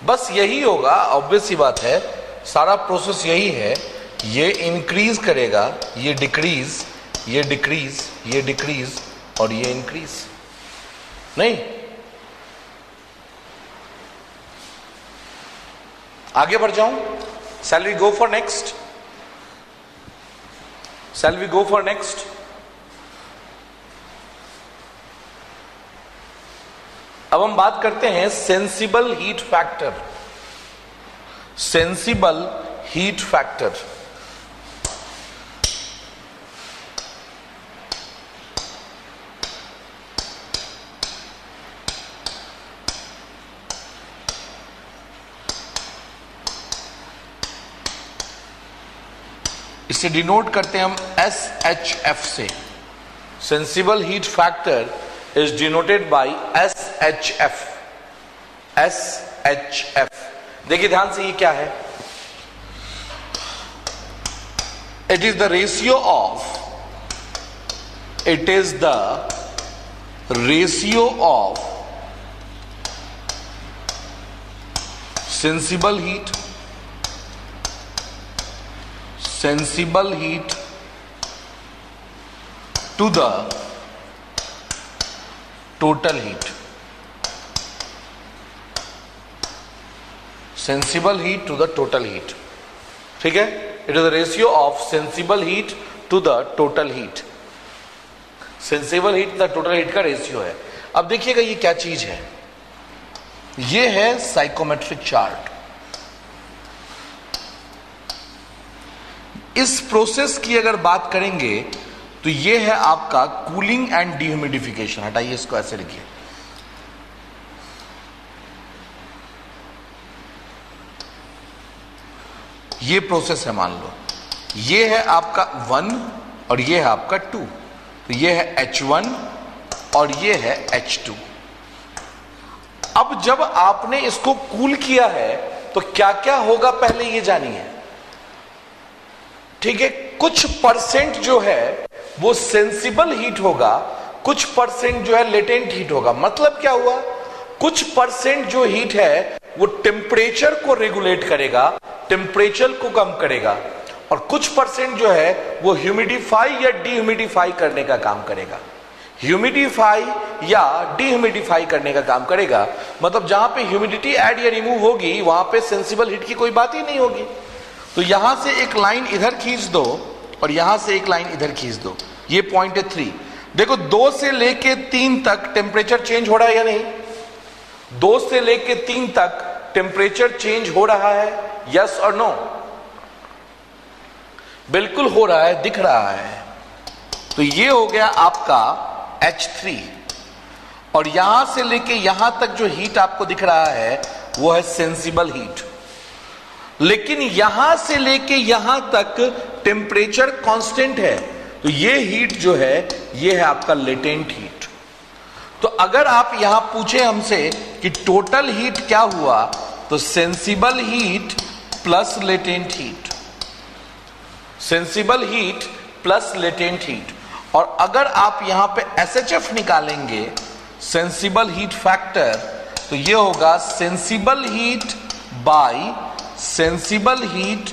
[SPEAKER 1] बस यही होगा, ऑब्वियस सी बात है, सारा प्रोसेस यही है। ये इंक्रीज करेगा, ये डिक्रीज, ये डिक्रीज, ये डिक्रीज, और ये इंक्रीज नहीं। आगे बढ़ जाऊं, shall we go for next? Shall we go for next? अब हम बात करते हैं sensible heat factor. Sensible heat factor इसे डिनोट करते हैं हम SHF से। Sensible heat factor is denoted by SHF। SHF देखिए ध्यान से, ये क्या है? It is the ratio of sensible heat to the total heat. Sensible heat to the total heat, ठीक है? It is the ratio of sensible heat to the total heat. Sensible heat the total heat का रेशियो है। अब देखिएगा ये क्या चीज है, ये है साइकोमेट्रिक चार्ट। इस प्रोसेस की अगर बात करेंगे तो ये है आपका कूलिंग एंड डिह्यूमिडिफिकेशन। हटाइए इसको, ऐसे लिखिए। ये प्रोसेस है, मान लो ये है आपका 1 और ये है आपका 2, तो ये है H1 और ये है H2। अब जब आपने इसको कूल किया है तो क्या क्या होगा पहले ये जानिए, ठीक है? कुछ परसेंट जो है वो सेंसिबल हीट होगा, कुछ परसेंट जो है लेटेंट हीट होगा। मतलब क्या हुआ? कुछ परसेंट जो हीट है वो टेम्परेचर को रेगुलेट करेगा, टेम्परेचर को कम करेगा, और कुछ परसेंट जो है वो ह्यूमिडिफाई या डीह्यूमिडिफाई करने का काम करेगा। ह्यूमिडिफाई या डीह्यूमिडिफाई करने का काम करेगा, मतलब जहां पे ह्यूमिडिटी ऐड या रिमूव होगी वहां पे सेंसिबल हीट की कोई बात ही नहीं होगी। तो यहां से एक लाइन इधर खींच दो और यहां से एक लाइन इधर खींच दो, ये पॉइंट है 3। देखो 2 से लेके 3 तक टेम्परेचर चेंज हो रहा है या नहीं? 2 से लेके 3 तक टेम्परेचर चेंज हो रहा है, यस और नो? बिल्कुल हो रहा है, दिख रहा है। तो ये हो गया आपका H3, और यहां से लेके यहां तक जो हीट आपको दिख रहा है वो है सेंसिबल हीट। लेकिन यहां से लेके यहां तक टेम्परेचर कांस्टेंट है, तो ये हीट जो है ये है आपका लेटेंट हीट। तो अगर आप यहां पूछे हमसे कि टोटल हीट क्या हुआ, तो sensible heat plus latent heat, sensible heat plus latent heat. और अगर आप यहां पे SHF निकालेंगे, सेंसिबल हीट फैक्टर, तो ये होगा sensible heat bye sensible heat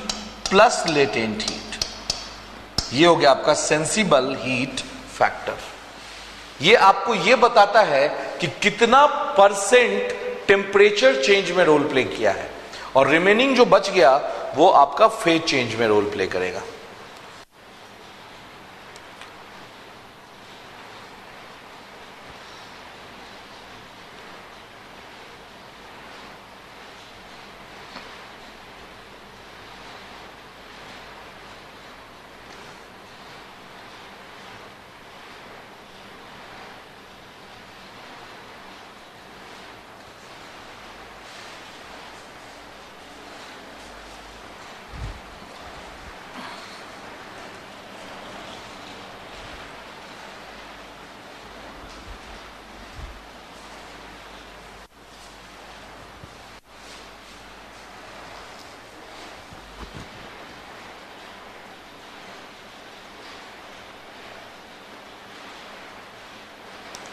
[SPEAKER 1] plus latent heat. ये हो गया आपका सेंसिबल हीट फैक्टर। ये आपको ये बताता है कि कितना परसेंट टेम्परेचर चेंज में रोल प्ले किया है, और रिमेनिंग जो बच गया वो आपका फेज चेंज में रोल प्ले करेगा।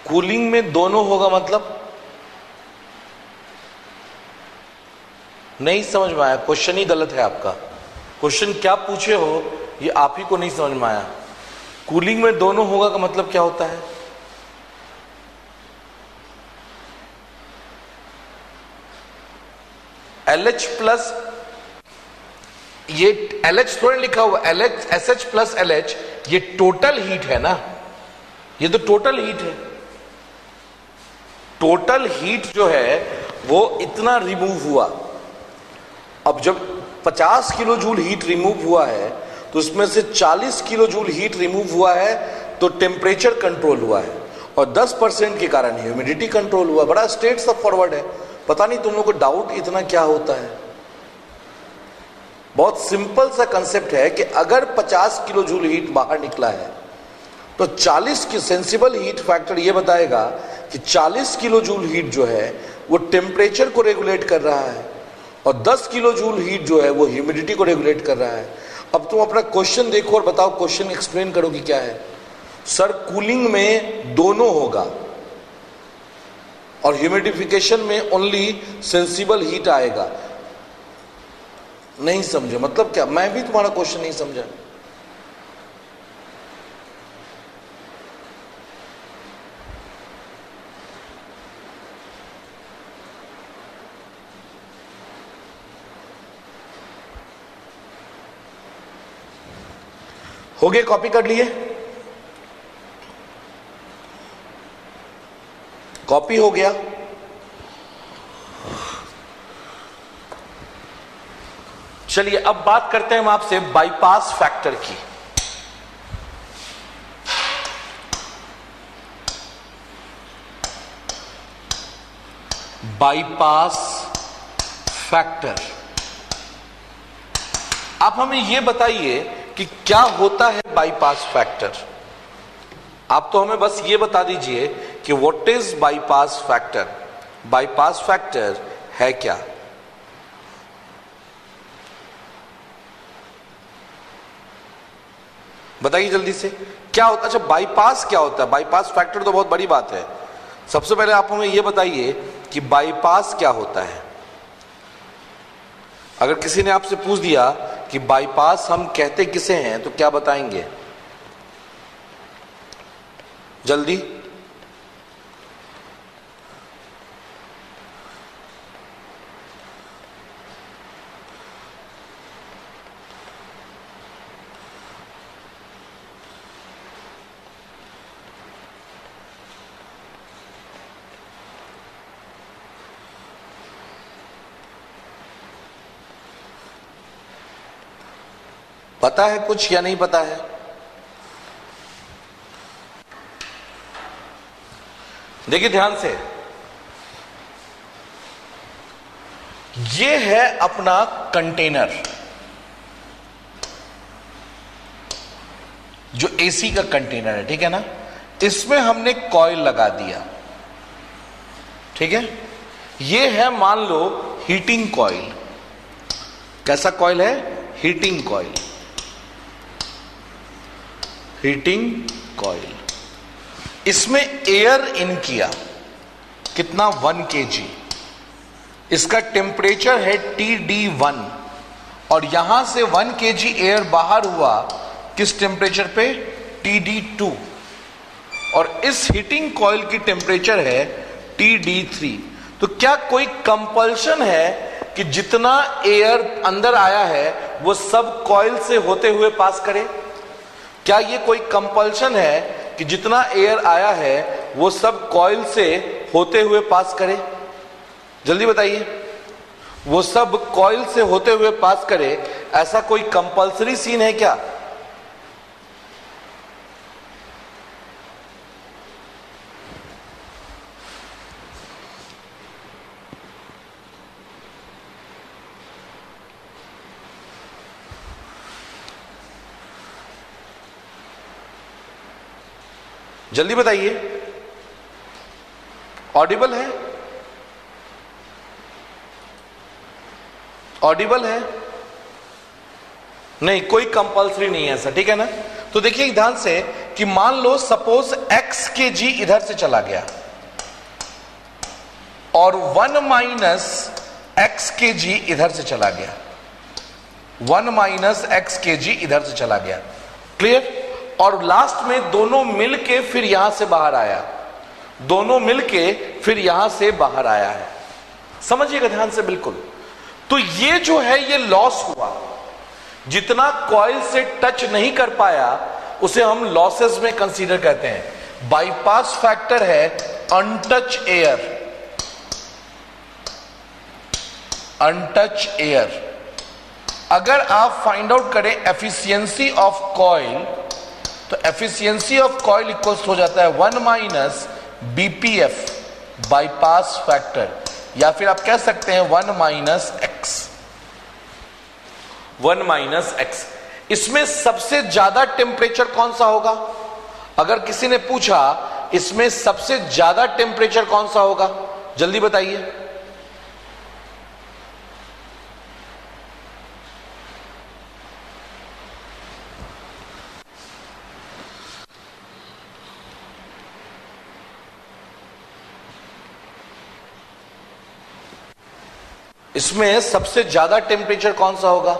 [SPEAKER 1] कूलिंग में दोनों होगा, मतलब नहीं समझ में आया, क्वेश्चन ही गलत है आपका। क्वेश्चन क्या पूछे हो ये आप ही को नहीं समझ में आया। कूलिंग में दोनों होगा का मतलब क्या होता है? LH प्लस, ये LH थोड़े लिखा हुआ, LH SH प्लस LH, ये टोटल हीट है ना, ये तो टोटल हीट है। टोटल हीट जो है वो इतना रिमूव हुआ। अब जब 50 किलो जूल हीट रिमूव हुआ है तो उसमें से 40 किलो जूल हीट रिमूव हुआ है तो टेम्परेचर कंट्रोल हुआ है, और 10% के कारण ह्यूमिडिटी कंट्रोल हुआ। बड़ा स्ट्रेट सब फॉरवर्ड है। पता नहीं तुम लोग को डाउट इतना क्या होता है। बहुत सिंपल सा कंसेप्ट है कि अगर 50 किलो जूल हीट बाहर निकला है तो 40 की सेंसिबल हीट फैक्टर ये बताएगा कि 40 किलो जूल हीट जो है वो टेम्परेचर को रेगुलेट कर रहा है, और 10 किलो जूल हीट जो है वो ह्यूमिडिटी को रेगुलेट कर रहा है। अब तुम अपना क्वेश्चन देखो और बताओ, क्वेश्चन एक्सप्लेन करो कि क्या है। सर कूलिंग में दोनों होगा और ह्यूमिडिफिकेशन में ओनली सेंसिबल हीट आएगा। नहीं समझे मतलब क्या? मैं भी तुम्हारा क्वेश्चन नहीं समझा। हो गए? कॉपी कर लिए? कॉपी हो गया? चलिए अब बात करते हैं हम आपसे बाईपास फैक्टर की। बाईपास फैक्टर, आप हमें यह बताइए कि क्या होता है बाईपास फैक्टर। आप तो हमें बस ये बता दीजिए कि what is bypass factor. Bypass factor है क्या? बताइए जल्दी से, क्या होता है? अच्छा, बाईपास क्या होता है? बाईपास फैक्टर तो बहुत बड़ी बात है। सबसे पहले आप हमें यह बताइए कि बाईपास क्या होता है। अगर किसी ने आपसे पूछ दिया कि बाईपास हम कहते किसे हैं तो क्या बताएंगे? जल्दी। पता है कुछ या नहीं पता है? देखिए ध्यान से, ये है अपना कंटेनर जो एसी का कंटेनर है, ठीक है ना। इसमें हमने कॉइल लगा दिया, ठीक है। ये है मान लो हीटिंग कॉइल। कैसा कॉइल है? Heating coil. हीटिंग कॉइल, इसमें एयर इन किया, कितना? 1 kg। इसका टेम्परेचर है TD1 और यहां से 1 kg एयर बाहर हुआ किस टेम्परेचर पे? TD2। और इस हीटिंग कॉइल की टेम्परेचर है TD3। तो क्या कोई कंपल्शन है कि जितना एयर अंदर आया है वो सब कॉइल से होते हुए पास करे? क्या ये कोई कंपल्शन है कि जितना एयर आया है वो सब कॉइल से होते हुए पास करे? जल्दी बताइए। वो सब कॉइल से होते हुए पास करे, ऐसा कोई कंपल्सरी सीन है क्या? जल्दी बताइए। ऑडिबल है? ऑडिबल है? नहीं, कोई कंपल्सरी नहीं है ऐसा, ठीक है ना। तो देखिए ध्यान से कि मान लो सपोज x kg इधर से चला गया और 1 माइनस x kg इधर से चला गया, 1 माइनस x kg इधर से चला गया। क्लियर? और लास्ट में दोनों मिलके फिर यहां से बाहर आया, दोनों मिलके फिर यहां से बाहर आया है। समझिएगा ध्यान से बिल्कुल। तो ये जो है ये लॉस हुआ, जितना कॉइल से टच नहीं कर पाया उसे हम लॉसेस में कंसीडर करते हैं। बाईपास फैक्टर है अनटच एयर, अनटच एयर। अगर आप फाइंड आउट करें एफिशिएंसी ऑफ कॉइल, तो एफिशिएंसी ऑफ कॉइल इक्वल्स हो जाता है 1 माइनस बीपीएफ बाईपास फैक्टर, या फिर आप कह सकते हैं 1 माइनस एक्स, 1 माइनस एक्स। इसमें सबसे ज्यादा टेम्परेचर कौन सा होगा? अगर किसी ने पूछा इसमें सबसे ज्यादा टेम्परेचर कौन सा होगा, जल्दी बताइए। इसमें सबसे ज्यादा टेम्परेचर कौन सा होगा?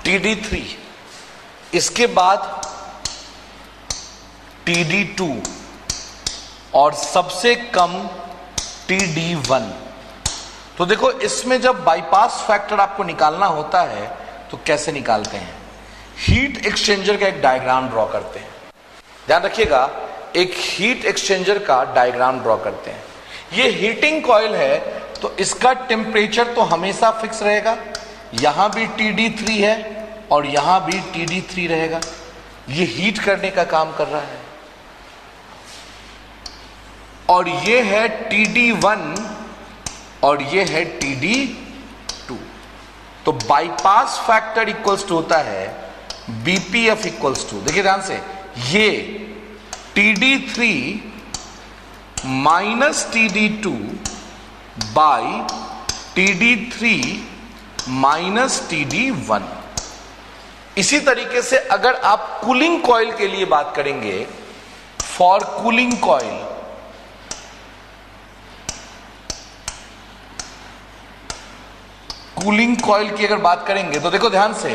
[SPEAKER 1] TD3, इसके बाद TD2 और सबसे कम TD1। तो देखो इसमें जब बाईपास फैक्टर आपको निकालना होता है तो कैसे निकालते हैं? हीट एक्सचेंजर का एक डायग्राम ड्रॉ करते हैं। ध्यान रखिएगा, एक हीट एक्सचेंजर का डायग्राम ड्रॉ करते हैं। ये हीटिंग कॉइल है तो इसका टेम्परेचर तो हमेशा फिक्स रहेगा, यहां भी TD3 है और यहां भी TD3 रहेगा। ये हीट करने का काम कर रहा है। और ये है TD1 और ये है TD2। तो बाईपास फैक्टर इक्वल्स टू होता है BPF इक्वल्स टू, देखिए ध्यान से, ये TD3 minus TD2 by TD3 minus TD1। इसी तरीके से अगर आप कूलिंग कॉइल के लिए बात करेंगे, for cooling coil, cooling coil की अगर बात करेंगे तो देखो ध्यान से,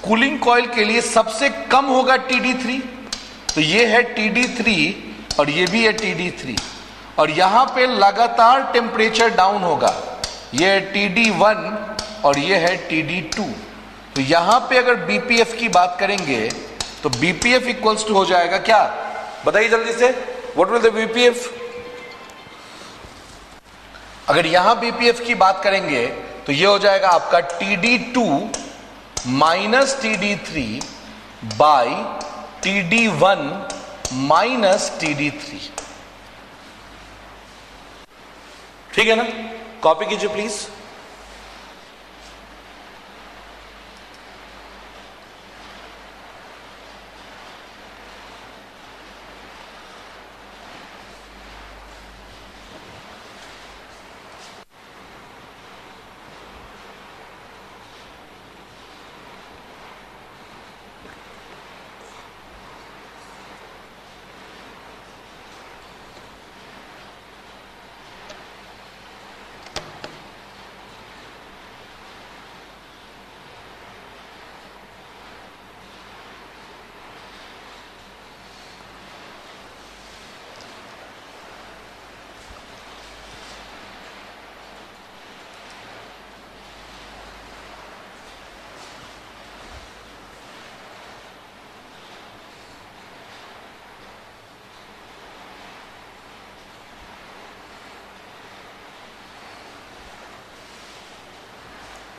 [SPEAKER 1] कूलिंग कॉइल के लिए सबसे कम होगा TD3, तो ये है TD3 और ये भी है TD3, और यहां पे लगातार टेम्परेचर डाउन होगा, ये है TD1 और ये है TD2। तो यहां पे अगर BPF की बात करेंगे तो BPF इक्वल्स टू हो जाएगा क्या, बताइए जल्दी से, व्हाट विल द BPF? अगर यहां BPF की बात करेंगे तो ये हो जाएगा आपका TD2 minus TD3 by TD1 minus TD3। ठीक है ना? कॉपी कीजिए प्लीज।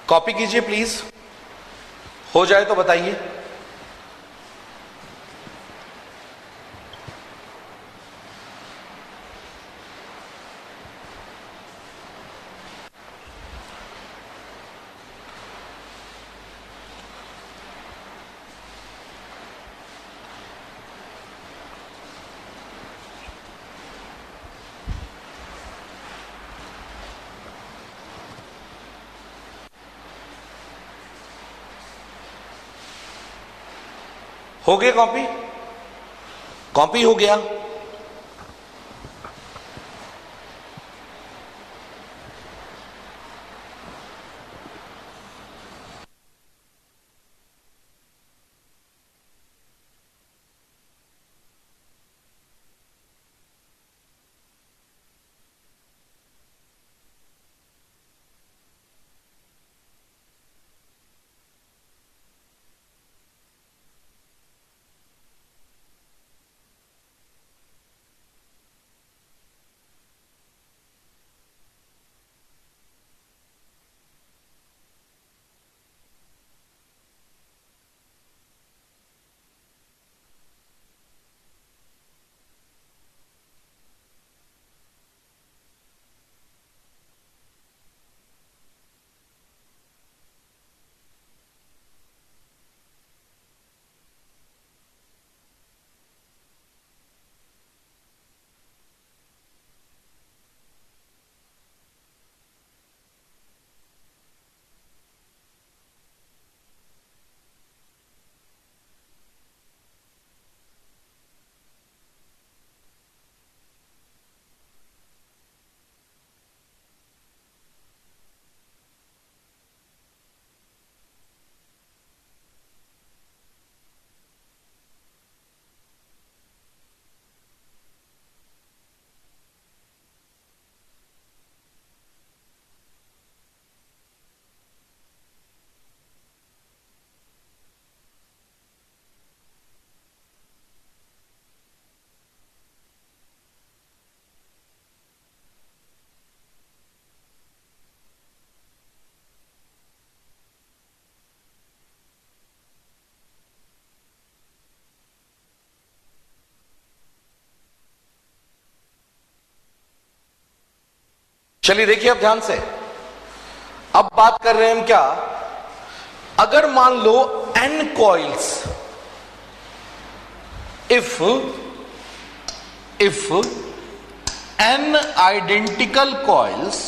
[SPEAKER 1] कॉपी कीजिए प्लीज, हो जाए तो बताइए। हो गया कॉपी? कॉपी हो गया। चलिए देखिए अब ध्यान से, अब बात कर रहे हैं हम क्या, अगर मान लो n coils, if n identical coils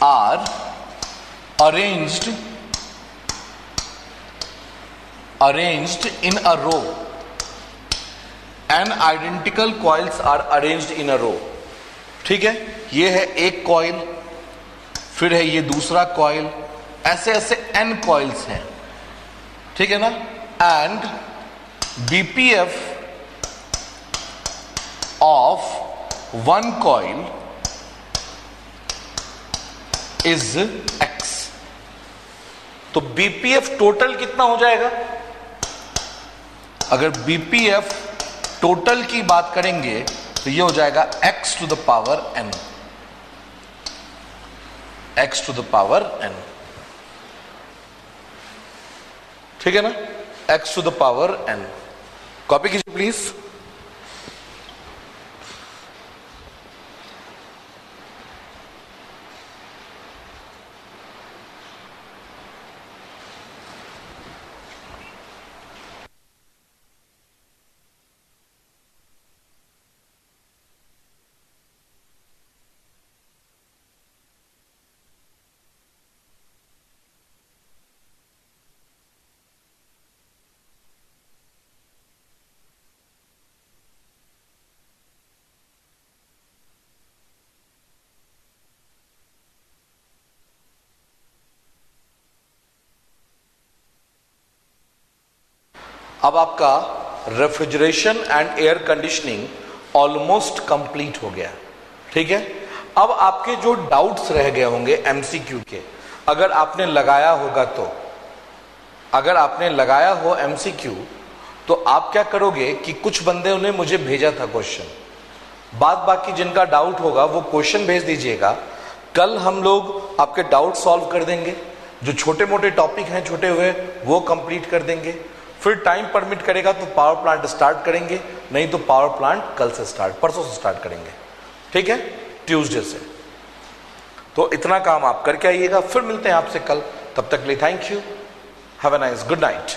[SPEAKER 1] are arranged in a row, n identical coils are arranged in a row, ठीक है, ये है एक कॉइल, फिर है ये दूसरा कॉइल, ऐसे ऐसे n कॉइल्स हैं, ठीक है ना, and BPF of one coil is x, तो BPF टोटल कितना हो जाएगा? अगर BPF टोटल की बात करेंगे तो ये हो जाएगा x to the power n, x to the power n, ठीक है ना, x to the power n। Copy कीजिए प्लीज। अब आपका refrigeration and air conditioning almost complete हो गया, ठीक है। अब आपके जो डाउट्स रह गए होंगे एमसीक्यू के, अगर आपने लगाया होगा तो, अगर आपने लगाया हो एमसीक्यू तो आप क्या करोगे कि कुछ बंदे ने मुझे भेजा था क्वेश्चन, बाद बाकी जिनका डाउट होगा वो क्वेश्चन भेज दीजिएगा, कल हम लोग आपके डाउट सॉल्व कर देंगे, जो छोटे मोटे टॉपिक हैं छूटे हुए वो कंप्लीट कर देंगे, फिर टाइम परमिट करेगा तो पावर प्लांट स्टार्ट करेंगे, नहीं तो पावर प्लांट कल से स्टार्ट, परसों से स्टार्ट करेंगे, ठीक है, ट्यूसडे से। तो इतना काम आप करके आइएगा, फिर मिलते हैं आपसे कल, तब तक के लिए thank you, have a nice good night.